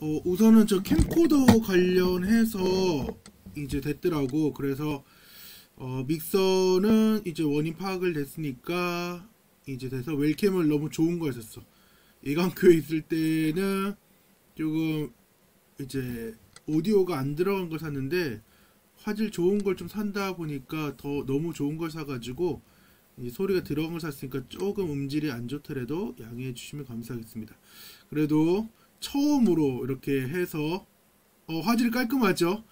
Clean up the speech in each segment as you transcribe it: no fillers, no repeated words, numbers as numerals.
우선은 저 캠코더 관련해서 이제 됐더라고. 그래서 믹서는 이제 원인 파악을 됐으니까 이제 돼서 웰캠을 너무 좋은 걸 샀어. 예강교에 있을 때는 조금 이제 오디오가 안 들어간 걸 샀는데 화질 좋은 걸 좀 산다 보니까 더 너무 좋은 걸 사가지고 소리가 들어간 걸 샀으니까 조금 음질이 안 좋더라도 양해해 주시면 감사하겠습니다. 그래도 처음으로 이렇게 해서 화질이 깔끔하죠.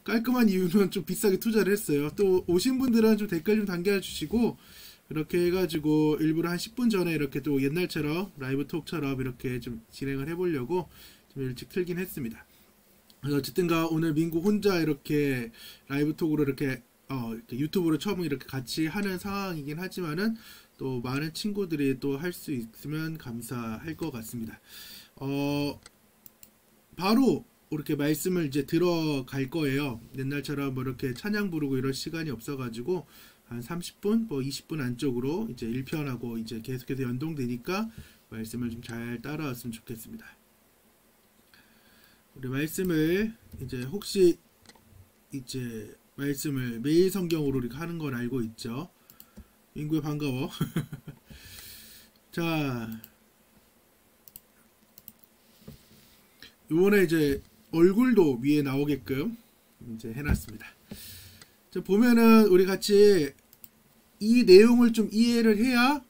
깔끔한 이유는 좀 비싸게 투자를 했어요. 또 오신 분들은 좀 댓글 좀 남겨주시고 이렇게 해가지고 일부러 한 10분 전에 이렇게 또 옛날처럼 라이브 톡처럼 이렇게 좀 진행을 해보려고 좀 일찍 틀긴 했습니다. 어쨌든가 오늘 민구 혼자 이렇게 라이브 톡으로 이렇게 유튜브로 처음 이렇게 같이 하는 상황이긴 하지만은 또 많은 친구들이 또 할 수 있으면 감사할 것 같습니다. 바로 이렇게 말씀을 이제 들어갈 거예요. 옛날처럼 뭐 이렇게 찬양 부르고 이럴 시간이 없어가지고 한 30분, 뭐 20분 안쪽으로 이제 1편하고 이제 계속해서 연동되니까 말씀을 좀 잘 따라왔으면 좋겠습니다. 우리 말씀을 이제 혹시 이제 말씀을 매일 성경으로 이렇게 하는 건 알고 있죠? 민구야 반가워. 자, 요번에 이제 얼굴도 위에 나오게끔 이제 해놨습니다. 자, 보면은 우리 같이 이 내용을 좀 이해를 해야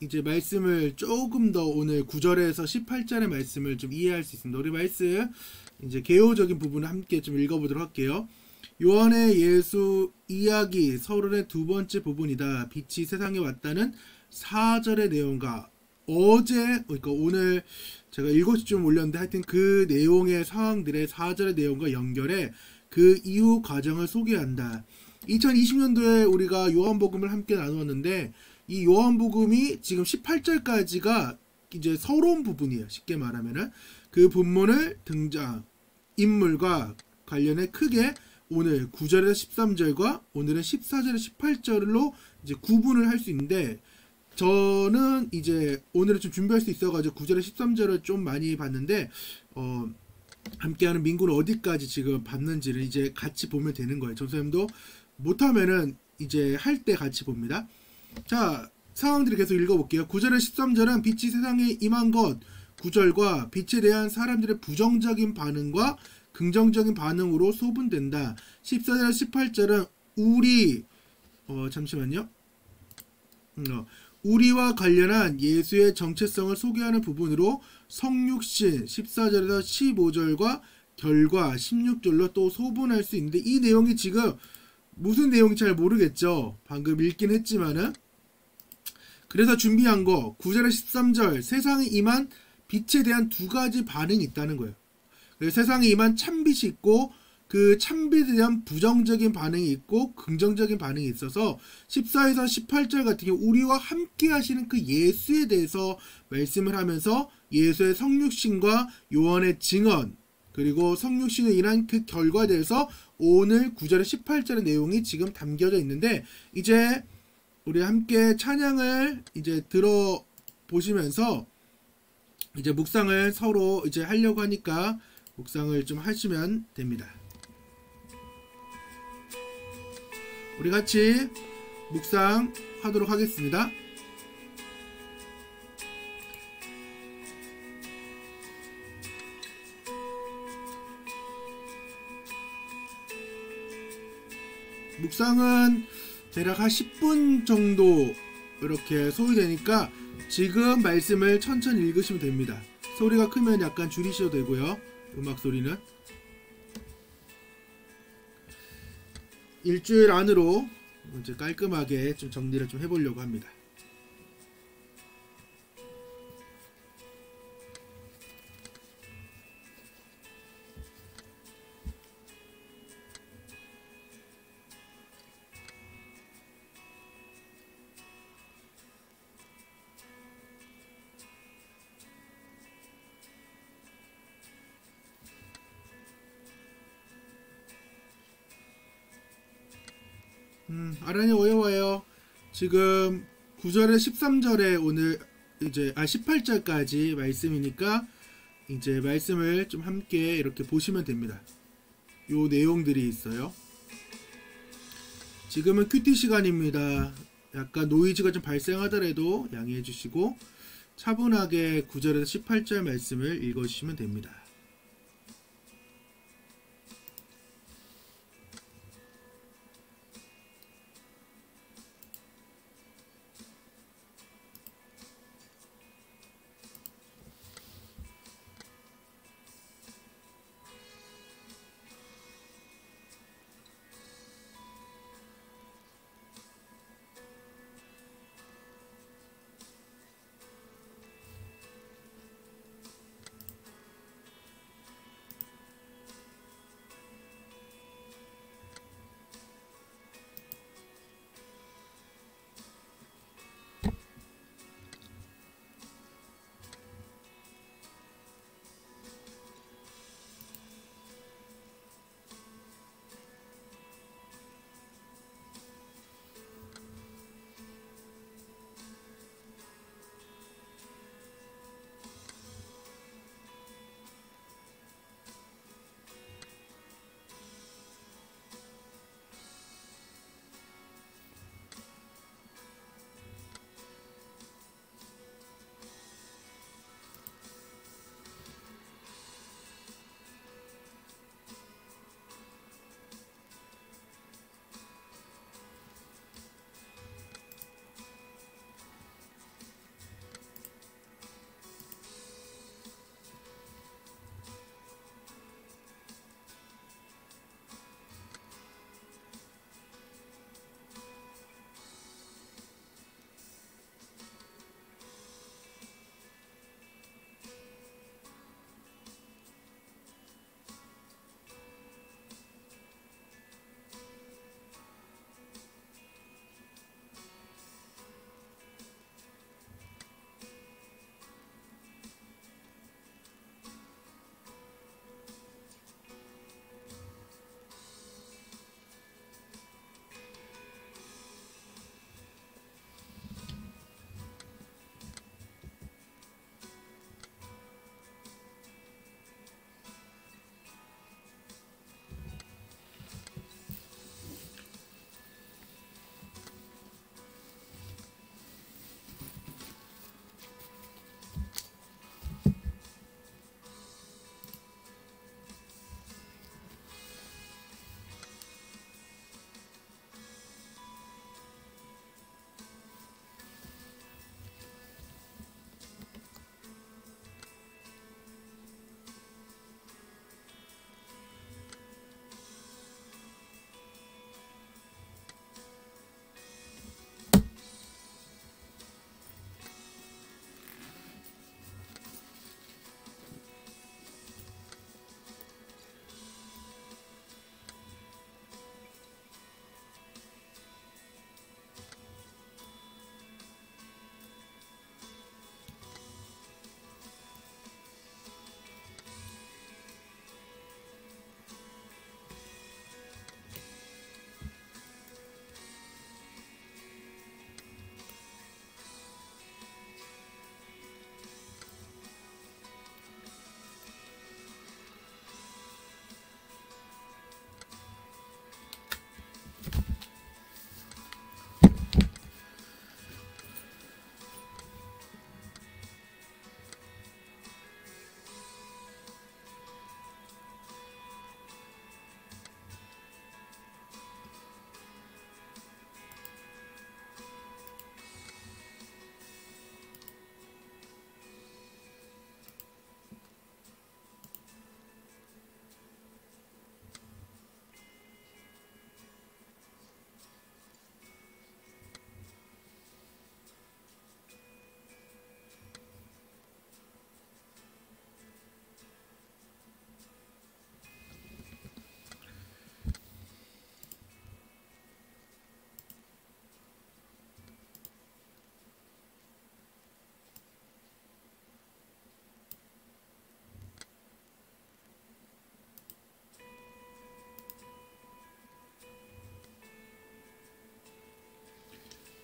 이제 말씀을 조금 더 오늘 9절에서 18절의 말씀을 좀 이해할 수 있습니다. 우리 말씀 이제 개요적인 부분을 함께 좀 읽어보도록 할게요. 요한의 예수 이야기 서론의 두 번째 부분이다. 빛이 세상에 왔다는 4절의 내용과 어제 그러니까 오늘 제가 7시쯤 올렸는데 하여튼 그 내용의 상황들의 4절의 내용과 연결해 그 이후 과정을 소개한다. 2020년도에 우리가 요한복음을 함께 나누었는데 이 요한복음이 지금 18절까지가 이제 서론 부분이에요. 쉽게 말하면은 그 본문을 등장 인물과 관련해 크게 오늘 9절에서 13절과 오늘은 14절에서 18절로 이제 구분을 할 수 있는데 저는 이제 오늘은 좀 준비할 수 있어가지고 9절에서 13절을 좀 많이 봤는데 함께하는 민구는 어디까지 지금 봤는지를 이제 같이 보면 되는 거예요. 전선생님도 못하면은 이제 할 때 같이 봅니다. 자, 상황들을 계속 읽어볼게요. 9절에서 13절은 빛이 세상에 임한 것 9절과 빛에 대한 사람들의 부정적인 반응과 긍정적인 반응으로 소분된다. 14절에서 18절은 우리와 관련한 예수의 정체성을 소개하는 부분으로 성육신 14절에서 15절과 결과 16절로 또 소분할 수 있는데 이 내용이 지금 무슨 내용인지 잘 모르겠죠. 방금 읽긴 했지만은 그래서 준비한 거 9절에서 13절 세상에 임한 빛에 대한 두 가지 반응이 있다는 거예요. 세상에 임한 참빛이 있고 그 참빛에 대한 부정적인 반응이 있고 긍정적인 반응이 있어서 14에서 18절 같은 경우 우리와 함께 하시는 그 예수에 대해서 말씀을 하면서 예수의 성육신과 요한의 증언 그리고 성육신에 인한 그 결과에 대해서 오늘 9절에 18절의 내용이 지금 담겨져 있는데 이제 우리 함께 찬양을 이제 들어보시면서 이제 묵상을 서로 이제 하려고 하니까 묵상을 좀 하시면 됩니다. 우리 같이 묵상 하도록 하겠습니다. 묵상은 대략 한 10분 정도 이렇게 소요되니까 지금 말씀을 천천히 읽으시면 됩니다. 소리가 크면 약간 줄이셔도 되고요. 음악 소리는 일주일 안으로 이제 깔끔하게 좀 정리를 좀 해보려고 합니다. 아란이 어려워요. 지금 9절에 13절에 오늘 이제 18절까지 말씀이니까 이제 말씀을 좀 함께 이렇게 보시면 됩니다. 요 내용들이 있어요. 지금은 큐티 시간입니다. 약간 노이즈가 좀 발생하더라도 양해해 주시고 차분하게 9절에서 18절 말씀을 읽어주시면 됩니다.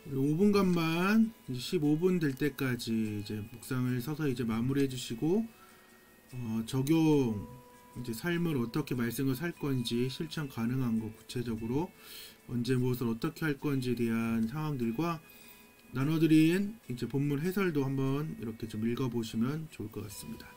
우리 5분간만 15분 될 때까지 이제 묵상을 서서 이제 마무리해 주시고 적용 이제 삶을 어떻게 말씀을 살 건지 실천 가능한 거 구체적으로 언제 무엇을 어떻게 할 건지에 대한 상황들과 나눠드린 이제 본문 해설도 한번 이렇게 좀 읽어보시면 좋을 것 같습니다.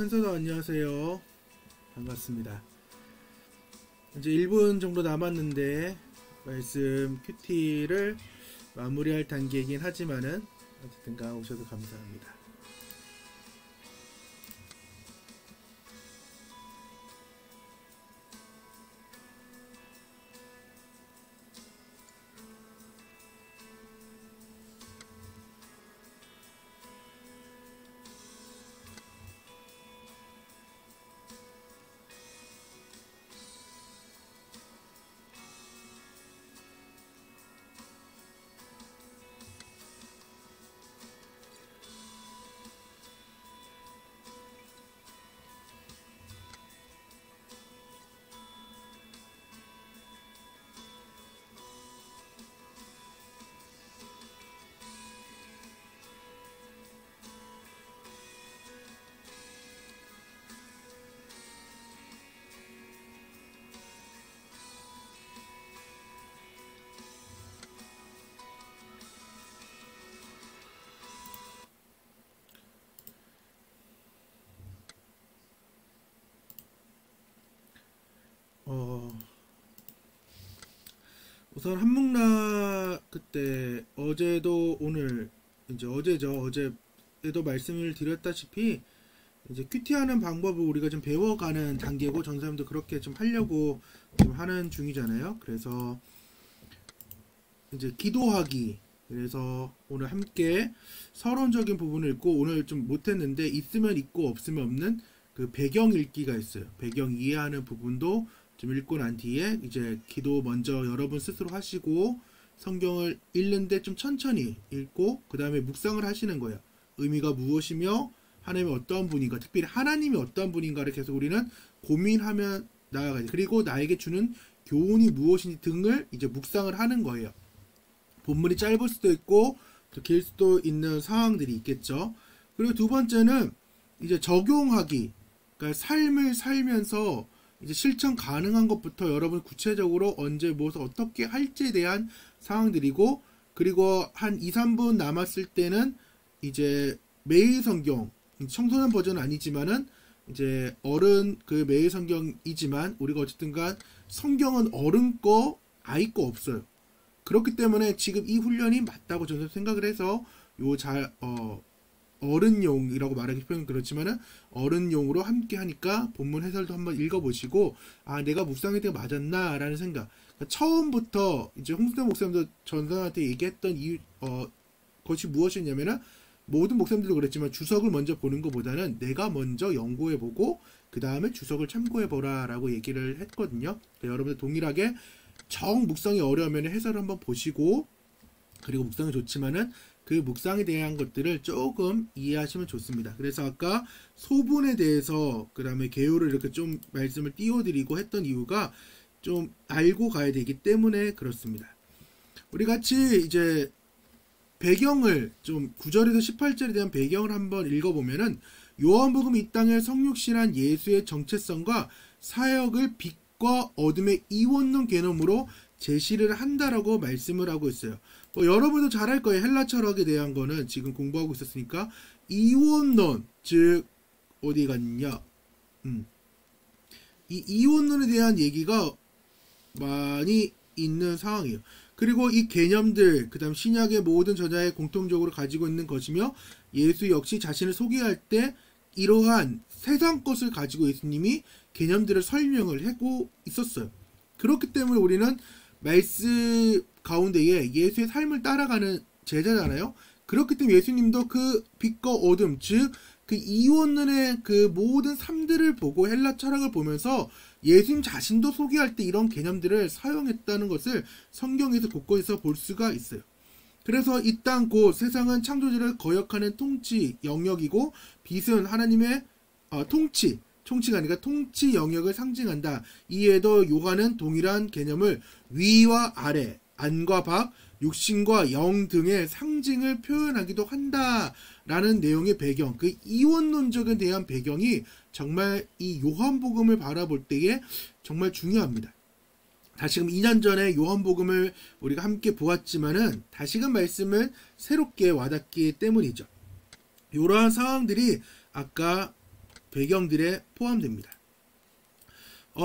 현서도 안녕하세요. 반갑습니다. 이제 1분 정도 남았는데 말씀 큐티를 마무리할 단계이긴 하지만은 어쨌든가 오셔도 감사합니다. 우선 한묵락 그때 어제도 오늘 이제 어제죠. 어제에도 말씀을 드렸다시피 이제 큐티하는 방법을 우리가 좀 배워가는 단계고 전사님도 그렇게 좀 하려고 좀 하는 중이잖아요. 그래서 이제 기도하기. 그래서 오늘 함께 서론적인 부분을 읽고 오늘 좀 못했는데 있으면 있고 없으면 없는 그 배경 읽기가 있어요. 배경 이해하는 부분도 좀 읽고 난 뒤에 이제 기도 먼저 여러분 스스로 하시고 성경을 읽는데 좀 천천히 읽고 그 다음에 묵상을 하시는 거예요. 의미가 무엇이며 하나님이 어떠한 분인가, 특별히 하나님이 어떠한 분인가를 계속 우리는 고민하며 나아가지. 그리고 나에게 주는 교훈이 무엇인지 등을 이제 묵상을 하는 거예요. 본문이 짧을 수도 있고 또 길 수도 있는 상황들이 있겠죠. 그리고 두 번째는 이제 적용하기. 그러니까 삶을 살면서 이제 실천 가능한 것부터 여러분 구체적으로 언제 무엇을 어떻게 할지에 대한 상황들이고, 그리고 한 2, 3분 남았을 때는 이제 매일 성경, 청소년 버전은 아니지만은 이제 어른 그 매일 성경이지만 우리가 어쨌든간 성경은 어른 거 아이 거 없어요. 그렇기 때문에 지금 이 훈련이 맞다고 저는 생각을 해서 어른용이라고 말하기 표현은 그렇지만은 어른용으로 함께 하니까 본문 해설도 한번 읽어보시고 아 내가 묵상할 때가 맞았나 라는 생각. 그러니까 처음부터 이제 홍순대 목사님도 전사한테 얘기했던 것이 무엇이냐면은 모든 목사님들도 그랬지만 주석을 먼저 보는 것보다는 내가 먼저 연구해보고 그 다음에 주석을 참고해보라 라고 얘기를 했거든요. 그러니까 여러분들 동일하게 정 묵상이 어려우면 해설을 한번 보시고, 그리고 묵상이 좋지만은 그 묵상에 대한 것들을 조금 이해하시면 좋습니다. 그래서 아까 소분에 대해서 그 다음에 개요를 이렇게 좀 말씀을 띄워드리고 했던 이유가 좀 알고 가야 되기 때문에 그렇습니다. 우리 같이 이제 배경을 좀 9절에서 18절에 대한 배경을 한번 읽어보면은 요한복음 이 땅의 성육신한 예수의 정체성과 사역을 빛과 어둠의 이원론 개념으로 제시를 한다라고 말씀을 하고 있어요. 여러분도 잘 알 거예요. 헬라 철학에 대한 거는 지금 공부하고 있었으니까 이원론, 즉 어디 갔냐? 이 이원론에 대한 얘기가 많이 있는 상황이에요. 그리고 이 개념들, 그 다음 신약의 모든 저자에 공통적으로 가지고 있는 것이며 예수 역시 자신을 소개할 때 이러한 세상 것을 가지고 예수님이 개념들을 설명을 하고 있었어요. 그렇기 때문에 우리는 말씀 가운데에 예수의 삶을 따라가는 제자잖아요. 그렇기 때문에 예수님도 그 빛과 어둠, 즉 그 이원론의 그 모든 삶들을 보고 헬라 철학을 보면서 예수님 자신도 소개할 때 이런 개념들을 사용했다는 것을 성경에서 곳곳에서 볼 수가 있어요. 그래서 이 땅 곧 세상은 창조주를 거역하는 통치 영역이고 빛은 하나님의 통치가 아니라 통치 영역을 상징한다. 이에도 요한은 동일한 개념을 위와 아래, 안과 밖, 육신과 영 등의 상징을 표현하기도 한다라는 내용의 배경, 그 이원론적에 대한 배경이 정말 이 요한복음을 바라볼 때에 정말 중요합니다. 다시금 2년 전에 요한복음을 우리가 함께 보았지만은 다시금 말씀을 새롭게 와닿기 때문이죠. 이러한 상황들이 아까 배경들에 포함됩니다.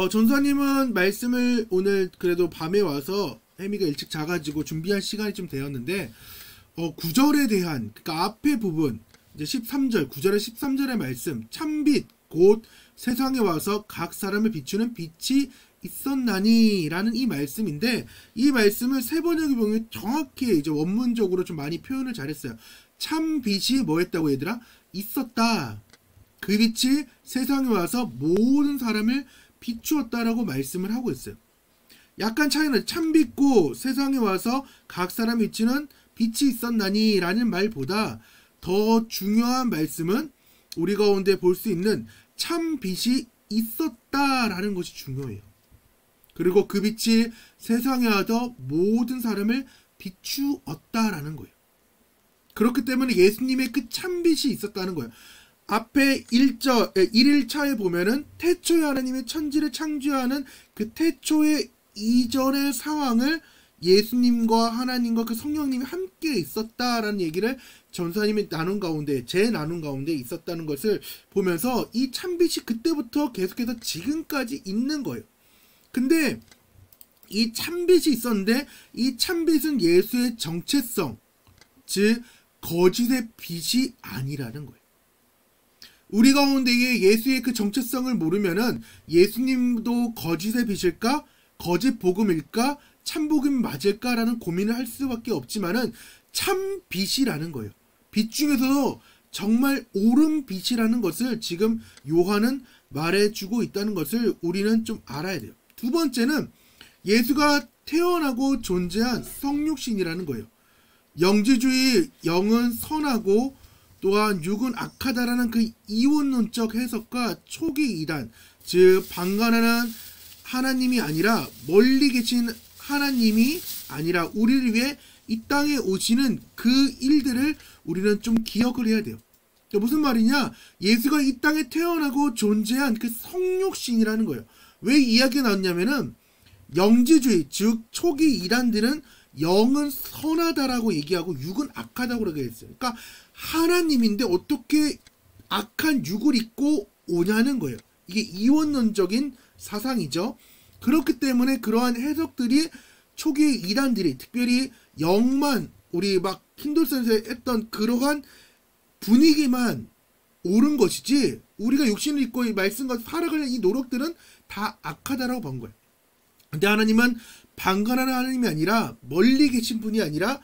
전사님은 말씀을 오늘 그래도 밤에 와서 혜미가 일찍 자가지고 준비할 시간이 좀 되었는데 9절에 대한, 그러니까 앞에 부분 이제 13절 9절에 13절의 말씀, 참빛 곧 세상에 와서 각 사람을 비추는 빛이 있었나니 라는 이 말씀인데, 이 말씀을 세 번역에 보면 정확히 이제 원문적으로 좀 많이 표현을 잘했어요. 참 빛이 뭐 했다고 얘들아? 있었다. 그 빛이 세상에 와서 모든 사람을 비추었다라고 말씀을 하고 있어요. 약간 차이는 참빛고 세상에 와서 각 사람이 비추는 빛이 있었나니 라는 말보다 더 중요한 말씀은 우리 가운데 볼 수 있는 참 빛이 있었다라는 것이 중요해요. 그리고 그 빛이 세상에 와서 모든 사람을 비추었다라는 거예요. 그렇기 때문에 예수님의 그 참빛이 있었다는 거예요. 앞에 1일차에 보면은 태초에 하나님의 천지를 창조하는 그 태초의 이전의 상황을 예수님과 하나님과 그 성령님이 함께 있었다라는 얘기를 전사님이 나눈 가운데, 제 나눈 가운데 있었다는 것을 보면서 이 참빛이 그때부터 계속해서 지금까지 있는 거예요. 근데 이 참빛이 있었는데 이 참빛은 예수의 정체성, 즉 거짓의 빛이 아니라는 거예요. 우리 가운데에 예수의 그 정체성을 모르면은 예수님도 거짓의 빛일까? 거짓 복음일까? 참 복음이 맞을까라는 고민을 할 수밖에 없지만은 참 빛이라는 거예요. 빛 중에서도 정말 옳은 빛이라는 것을 지금 요한은 말해주고 있다는 것을 우리는 좀 알아야 돼요. 두 번째는 예수가 태어나고 존재한 성육신이라는 거예요. 영지주의 영은 선하고 또한 육은 악하다라는 그 이원론적 해석과 초기 이단, 즉 방관하는 하나님이 아니라 멀리 계신 하나님이 아니라 우리를 위해 이 땅에 오시는 그 일들을 우리는 좀 기억을 해야 돼요. 무슨 말이냐? 예수가 이 땅에 태어나고 존재한 그 성육신이라는 거예요. 왜 이야기가 나왔냐면은 영지주의, 즉 초기 이단들은 영은 선하다라고 얘기하고 육은 악하다고 그러게 했어요. 그러니까 하나님인데 어떻게 악한 육을 입고 오냐는 거예요. 이게 이원론적인 사상이죠. 그렇기 때문에 그러한 해석들이 초기 이단들이 특별히 영만 우리 막 힌두선에서 했던 그러한 분위기만 옳은 것이지 우리가 육신을 입고 이 말씀과 살아가는 이 노력들은 다 악하다라고 본 거예요. 근데 하나님은 방관하는 하나님이 아니라 멀리 계신 분이 아니라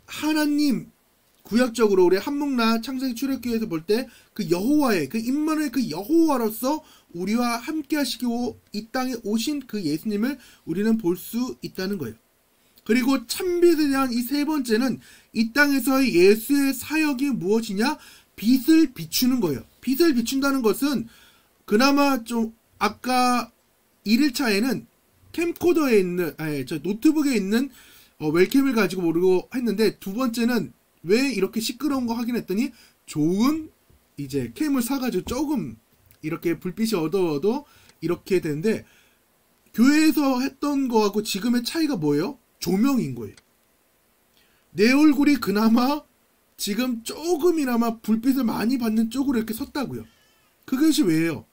하나님, 구약적으로 우리 한목나 창세기 출애굽기에서 볼 때 그 여호와의 그 임마누엘 그 여호와로서 우리와 함께 하시고 이 땅에 오신 그 예수님을 우리는 볼 수 있다는 거예요. 그리고 참빛에 대한 이 세 번째는 이 땅에서의 예수의 사역이 무엇이냐? 빛을 비추는 거예요. 빛을 비춘다는 것은 그나마 좀 아까 1일차에는 캠코더에 있는 저 노트북에 있는 웰캠을 가지고 모르고 했는데 두 번째는 왜 이렇게 시끄러운 거 확인했더니 좋은 이제 캠을 사가지고 조금 이렇게 불빛이 어두워도 이렇게 되는데 교회에서 했던 거하고 지금의 차이가 뭐예요? 조명인 거예요. 내 얼굴이 그나마 지금 조금이나마 불빛을 많이 받는 쪽으로 이렇게 섰다고요. 그것이 왜예요?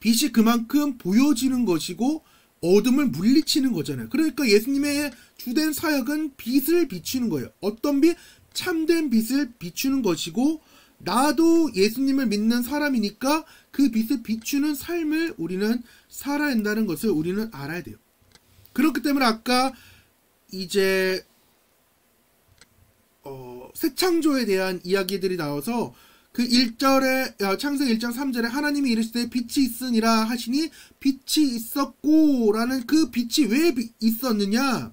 빛이 그만큼 보여지는 것이고 어둠을 물리치는 거잖아요. 그러니까 예수님의 주된 사역은 빛을 비추는 거예요. 어떤 빛? 참된 빛을 비추는 것이고 나도 예수님을 믿는 사람이니까 그 빛을 비추는 삶을 우리는 살아야 한다는 것을 우리는 알아야 돼요. 그렇기 때문에 아까 이제 새 창조에 대한 이야기들이 나와서 그 1절에 창세기 1장 3절에 하나님이 이르시되 빛이 있으니라 하시니 빛이 있었고 라는 그 빛이 왜 있었느냐?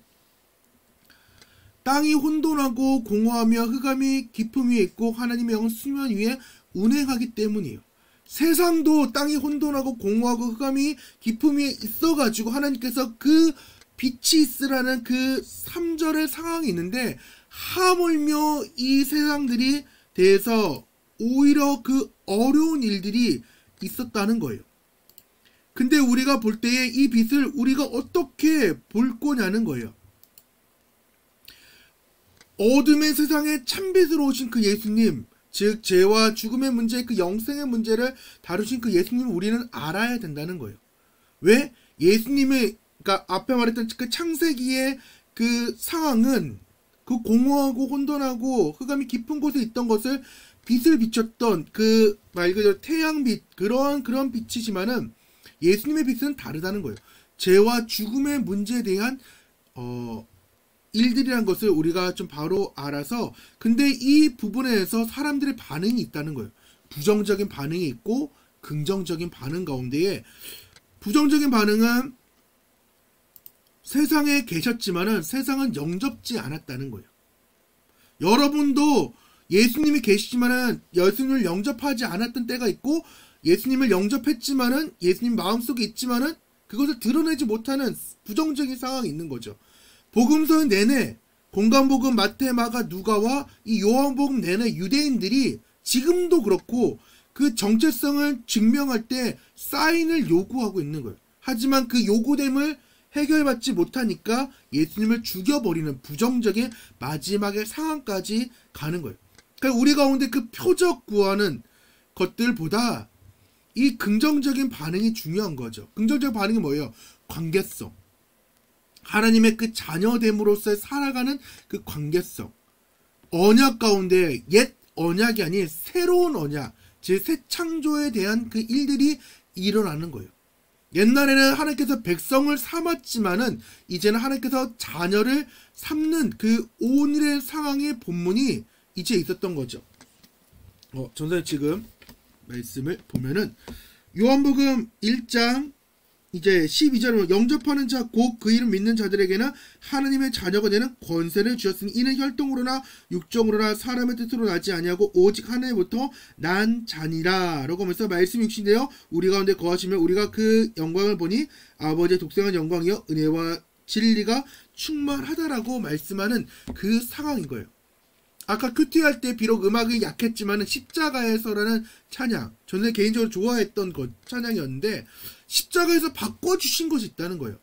땅이 혼돈하고 공허하며 흑암이 깊음 위에 있고 하나님의 영은 수면 위에 운행하기 때문이에요. 세상도 땅이 혼돈하고 공허하고 흑암이 깊음 위에 있어가지고 하나님께서 그 빛이 있으라는 그 3절의 상황이 있는데 하물며 이 세상들이 대해서 오히려 그 어려운 일들이 있었다는 거예요. 근데 우리가 볼 때에 이 빛을 우리가 어떻게 볼 거냐는 거예요. 어둠의 세상에 참빛으로 오신 그 예수님, 즉 죄와 죽음의 문제, 그 영생의 문제를 다루신 그 예수님을 우리는 알아야 된다는 거예요. 왜? 예수님의 그러니까 앞에 말했던 그 창세기의 그 상황은 그 공허하고 혼돈하고 흑암이 깊은 곳에 있던 것을 빛을 비췄던 그 말 그대로 태양빛 그런 빛이지만은 예수님의 빛은 다르다는 거예요. 죄와 죽음의 문제에 대한 일들이란 것을 우리가 좀 바로 알아서 근데 이 부분에서 사람들의 반응이 있다는 거예요. 부정적인 반응이 있고 긍정적인 반응 가운데에 부정적인 반응은 세상에 계셨지만은 세상은 영접지 않았다는 거예요. 여러분도 예수님이 계시지만은 예수님을 영접하지 않았던 때가 있고 예수님을 영접했지만은 예수님 마음속에 있지만은 그것을 드러내지 못하는 부정적인 상황이 있는 거죠. 복음서 내내 공간복음 마태 마가 누가와 이 요한복음 내내 유대인들이 지금도 그렇고 그 정체성을 증명할 때 사인을 요구하고 있는 거예요. 하지만 그 요구됨을 해결받지 못하니까 예수님을 죽여버리는 부정적인 마지막의 상황까지 가는 거예요. 그러니까 우리 가운데 그 표적 구하는 것들보다 이 긍정적인 반응이 중요한 거죠. 긍정적인 반응이 뭐예요? 관계성. 하나님의 그 자녀됨으로써 살아가는 그 관계성, 언약 가운데 옛 언약이 아닌 새로운 언약, 즉 새 창조에 대한 그 일들이 일어나는 거예요. 옛날에는 하나님께서 백성을 삼았지만은 이제는 하나님께서 자녀를 삼는 그 오늘의 상황의 본문이 이제 있었던 거죠. 전사님 지금 말씀을 보면은 요한복음 1장 이제 12절로 영접하는 자 곧 그 이름 믿는 자들에게는 하나님의 자녀가 되는 권세를 주셨으니 이는 혈통으로나 육정으로나 사람의 뜻으로 나지 아니하고 오직 하나님부터 난 자니라 라고 하면서 말씀이 육신되어 우리 가운데 거하시며 우리가 그 영광을 보니 아버지의 독생한 영광이여 은혜와 진리가 충만하다라고 말씀하는 그 상황인 거예요. 아까 큐티할 때 비록 음악이 약했지만 십자가에서라는 찬양, 저는 개인적으로 좋아했던 찬양이었는데 십자가에서 바꿔주신 것이 있다는 거예요.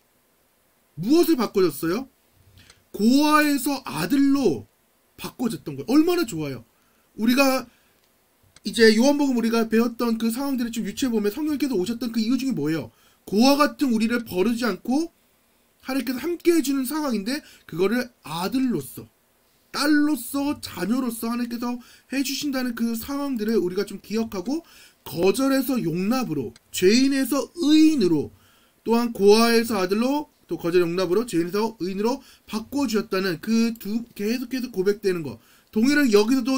무엇을 바꿔줬어요? 고아에서 아들로 바꿔줬던 거예요. 얼마나 좋아요. 우리가 이제 요한복음 우리가 배웠던 그 상황들을 좀 유추해보면 성령께서 오셨던 그 이유 중에 뭐예요? 고아 같은 우리를 버리지 않고 하나님께서 함께 해주는 상황인데 그거를 아들로서 딸로서 자녀로서 하나님께서 해주신다는 그 상황들을 우리가 좀 기억하고 거절에서 용납으로 죄인에서 의인으로 또한 고아에서 아들로 또 거절 용납으로 죄인에서 의인으로 바꿔주셨다는 그 계속해서 고백되는 거 동일하게 여기서도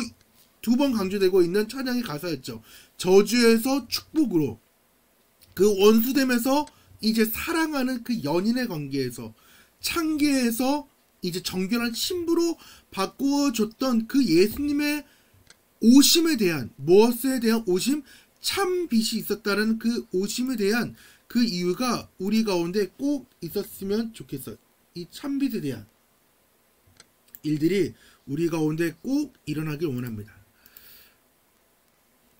두 번 강조되고 있는 찬양의 가사였죠. 저주에서 축복으로 그 원수됨에서 이제 사랑하는 그 연인의 관계에서 창계에서 이제 정결한 신부로 바꾸어줬던 그 예수님의 오심에 대한 무엇에 대한 오심? 참 빛이 있었다는 그 오심에 대한 그 이유가 우리 가운데 꼭 있었으면 좋겠어요. 이 참빛에 대한 일들이 우리 가운데 꼭 일어나길 원합니다.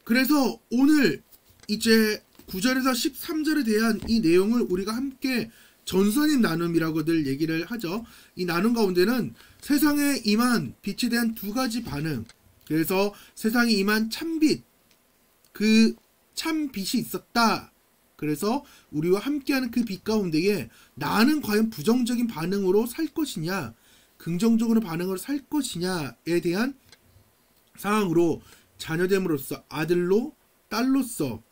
그래서 오늘 이제 9절에서 13절에 대한 이 내용을 우리가 함께 전선임 나눔이라고들 얘기를 하죠. 이 나눔 가운데는 세상에 임한 빛에 대한 두 가지 반응, 그래서 세상에 임한 참빛, 그 참빛이 있었다. 그래서 우리와 함께하는 그 빛 가운데에 나는 과연 부정적인 반응으로 살 것이냐, 긍정적으로 반응으로 살 것이냐에 대한 상황으로 자녀됨으로써 아들로 딸로서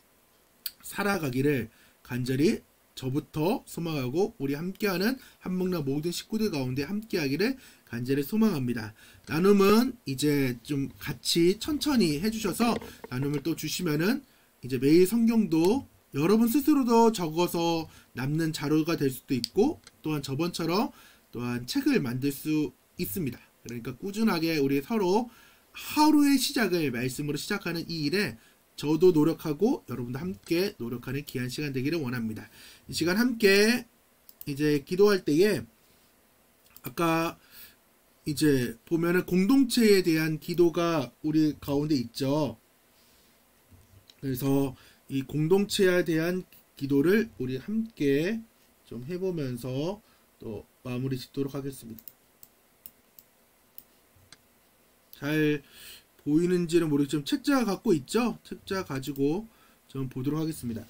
살아가기를 간절히 저부터 소망하고 우리 함께하는 한목나 모든 식구들 가운데 함께하기를 간절히 소망합니다. 나눔은 이제 좀 같이 천천히 해주셔서 나눔을 또 주시면은 이제 매일 성경도 여러분 스스로도 적어서 남는 자료가 될 수도 있고 또한 저번처럼 또한 책을 만들 수 있습니다. 그러니까 꾸준하게 우리 서로 하루의 시작을 말씀으로 시작하는 이 일에 저도 노력하고 여러분도 함께 노력하는 귀한 시간 되기를 원합니다. 이 시간 함께 이제 기도할 때에 아까 이제 보면은 공동체에 대한 기도가 우리 가운데 있죠. 그래서 이 공동체에 대한 기도를 우리 함께 좀 해보면서 또 마무리 짓도록 하겠습니다. 잘 보이는지는 모르겠지만 책자 갖고 있죠? 책자 가지고 좀 보도록 하겠습니다.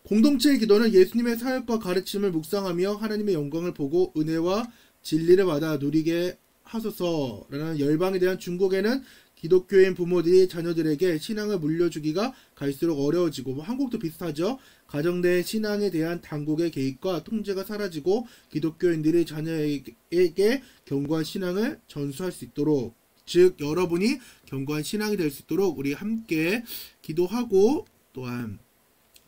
공동체의 기도는 예수님의 사역과 가르침을 묵상하며 하나님의 영광을 보고 은혜와 진리를 받아 누리게 하소서라는 열방에 대한 중국에는 기독교인 부모들이 자녀들에게 신앙을 물려주기가 갈수록 어려워지고 한국도 비슷하죠. 가정 내 신앙에 대한 당국의 개입과 통제가 사라지고 기독교인들이 자녀에게 견고한 신앙을 전수할 수 있도록, 즉 여러분이 견고한 신앙이 될 수 있도록 우리 함께 기도하고 또한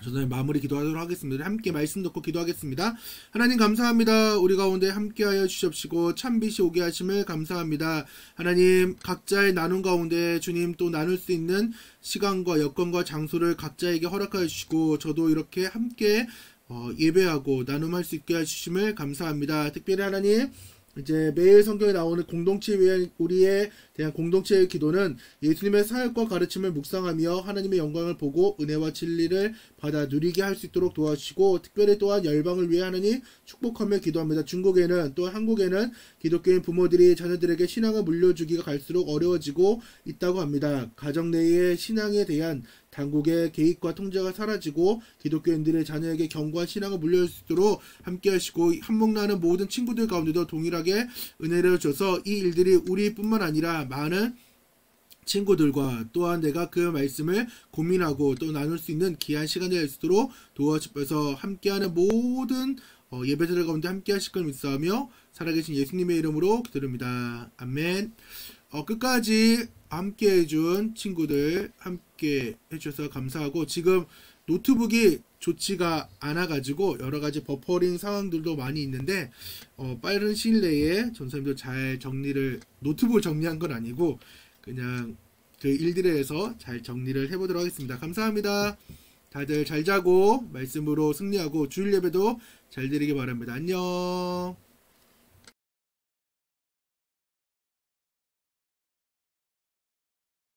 저는 마무리 기도하도록 하겠습니다. 함께 말씀 듣고 기도하겠습니다. 하나님 감사합니다. 우리 가운데 함께하여 주시옵시고 참빛이 오게 하심을 감사합니다. 하나님 각자의 나눔 가운데 주님 또 나눌 수 있는 시간과 여건과 장소를 각자에게 허락하여 주시고 저도 이렇게 함께 예배하고 나눔할 수 있게 해주심을 감사합니다. 특별히 하나님 이제 매일 성경에 나오는 공동체 위한 우리에 대한 공동체의 기도는 예수님의 사역과 가르침을 묵상하며 하나님의 영광을 보고 은혜와 진리를 받아 누리게 할 수 있도록 도와주시고 특별히 또한 열방을 위해 하나님 축복하며 기도합니다. 중국에는 또 한국에는 기독교인 부모들이 자녀들에게 신앙을 물려주기가 갈수록 어려워지고 있다고 합니다. 가정 내의 신앙에 대한 당국의 개입과 통제가 사라지고 기독교인들의 자녀에게 견고한 신앙을 물려줄 수 있도록 함께하시고 한목나는 모든 친구들 가운데도 동일하게 은혜를 줘서 이 일들이 우리뿐만 아니라 많은 친구들과 또한 내가 그 말씀을 고민하고 또 나눌 수 있는 귀한 시간이 될 수 있도록 도와주셔서 함께하는 모든 예배자들 가운데 함께하실 걸 믿사하며 살아계신 예수님의 이름으로 기도드립니다. 아멘. 끝까지 함께 해준 친구들 함께 해주셔서 감사하고, 지금 노트북이 좋지가 않아가지고 여러가지 버퍼링 상황들도 많이 있는데 빠른 시일 내에 전사님도 잘 정리를, 노트북을 정리한 건 아니고 그냥 그 일들에 대해서 잘 정리를 해보도록 하겠습니다. 감사합니다. 다들 잘 자고 말씀으로 승리하고 주일 예배도 잘 드리기 바랍니다. 안녕.